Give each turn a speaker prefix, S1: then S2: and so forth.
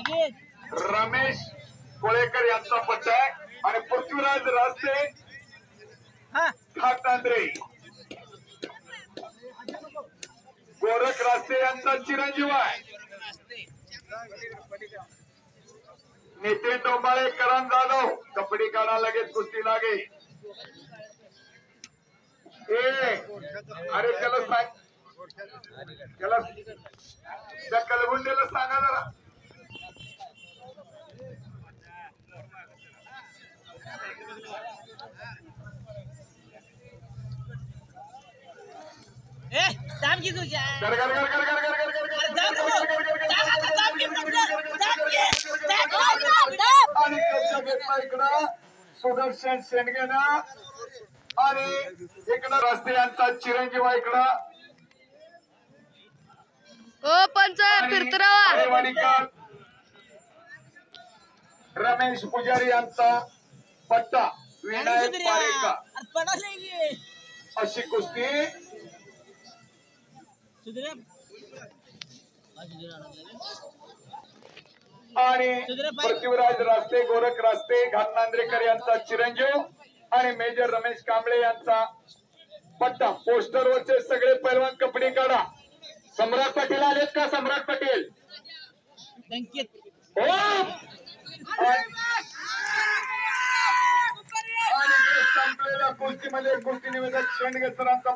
S1: रमेश कोळेकर यांचा पट्टा आहे आणि पृथ्वीराज रास्ते घाटांद्रे गोरख रास्ते यांचा चिरंजीव आहे. नितीन डोंबाळे करण जाधव कबड्डी काढा लगेच कुस्ती लागे. अरे त्याला सांग त्याला त्या कलगुंडेला सांगा जरा. सुदर्शन शेंडगेना आणि इकडं रस्ते यांचा चिरंजीव इकडं
S2: पंच फिरतरावा
S1: रमेश पुजारी यांचा पट्टा विनायक पारेकर अशी कुस्ती आणि पृथ्वीराज रास्ते गोरख रास्ते घाटनांद्रेकर यांचा चिरंजीव आणि मेजर रमेश कांबळे यांचा पट्टा. पोस्टरवरचे सगळे पैलवान कबड्डी काढा. सम्राट पाटील आलेत का? सम्राट पाटील हो. आणि संपलेल्या कुस्तीमध्ये कुस्ती निवेदक शेंडगे सरांचा